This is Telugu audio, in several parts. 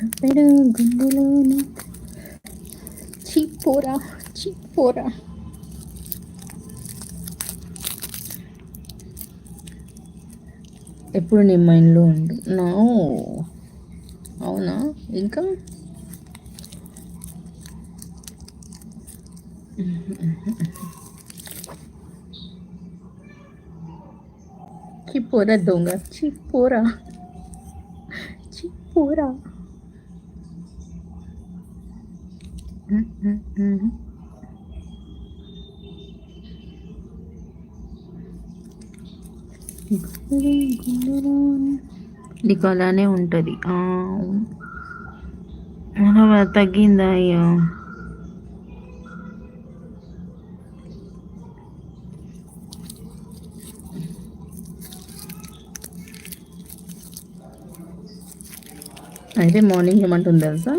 తప్పెడు గుండెలోన చిపోరా చిపోరా. ఎప్పుడు నీ మైండ్లో ఉండు నా. అవునా ఇంకా చిపోరా దొంగ చిపోరా చిపోరా. నీకు అలానే ఉంటుంది. తగ్గిందా? అయ్యో అయితే మార్నింగ్ ఏమంటుంది తెలుసా?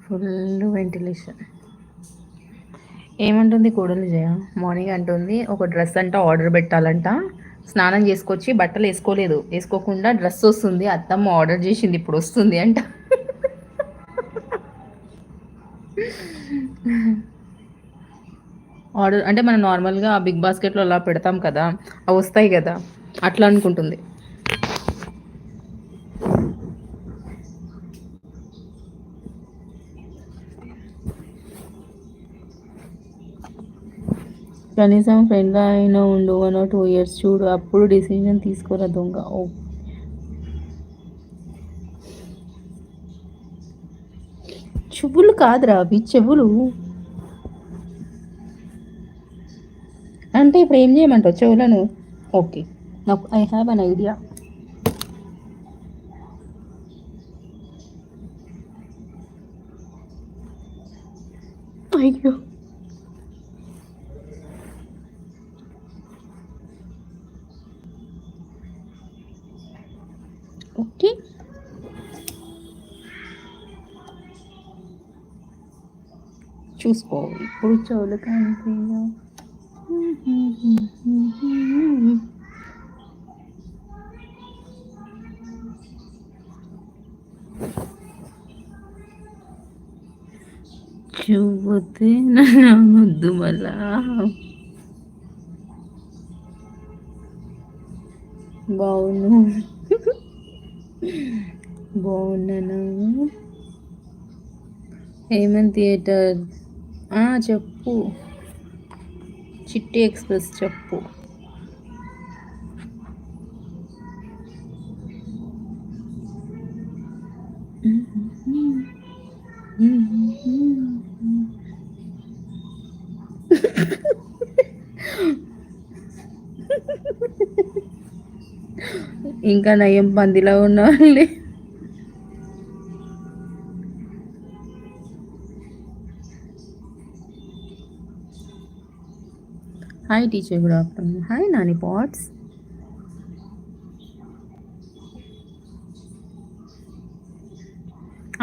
Full ventilation. ఏమంటుంది కోడలు జయ? మార్నింగ్ అంటుంది ఒక డ్రెస్ అంట ఆర్డర్ పెట్టాలంట, స్నానం చేసుకొచ్చి బట్టలు వేసుకోలేదు, వేసుకోకుండా డ్రెస్ వస్తుంది, అత్తమ్మ ఆర్డర్ చేసింది ఇప్పుడు వస్తుంది అంట. ఆర్డర్ అంటే మనం నార్మల్గా బిగ్ బాస్కెట్లో అలా పెడతాం కదా, అవి వస్తాయి కదా, అట్లా అనుకుంటుంది. కనీసం ఫ్రెండ్గా అయినా ఉండు 1 or 2 years చూడు, అప్పుడు డిసిజన్ తీసుకోరా దొంగ. ఓ చెవులు కాదురా అవి, చెవులు. అంటే ఇప్పుడు ఏం చేయమంటావు చెవులను? ఓకే, నాకు ఐ హ్యావ్ అన్ ఐడియా. అయ్యో ఓకే, చూసుకో ఇప్పుడు చెవులు కనిపించ. చూపోతే నమ్మొద్దు మళ్ళా. బాగున్నా బాగున్నాను. హేమంత్ థియేటర్ చెప్పు. చిట్టి ఎక్స్ప్రెస్ చెప్పు. ఇంకా నయం పందిలో ఉన్న వాళ్ళే. Hi teacher, good afternoon. Hi Nani పాట్స్.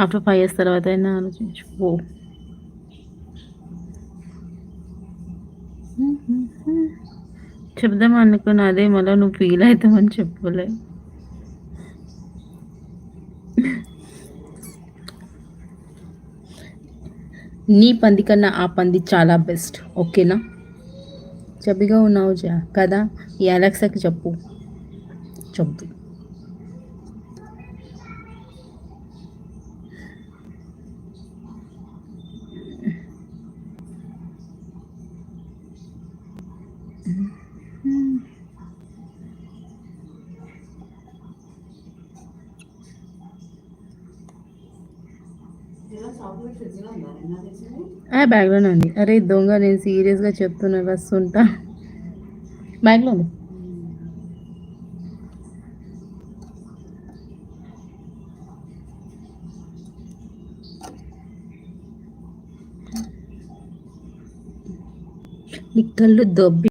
ఆఫ్టర్ 5 years తర్వాత అయినా ఆలోచించు. ఓ చెప్దాం అనుకున్న అదే మళ్ళీ నువ్వు ఫీల్ అవుతామని చెప్పలే. నీ పంది కన్నా ఆ పంది చాలా బెస్ట్, ఓకేనా? చబ్బిగా ఉన్నావు కదా, ఈ అలెక్సాకి చెప్పు. చెప్పు. బ్యాగ్లోనే ఉంది. అరే దొంగ, నేను సీరియస్గా చెప్తున్నా, వస్తుంటా. బ్యాగ్లో ఉంది. నీ కళ్ళు దొబ్బి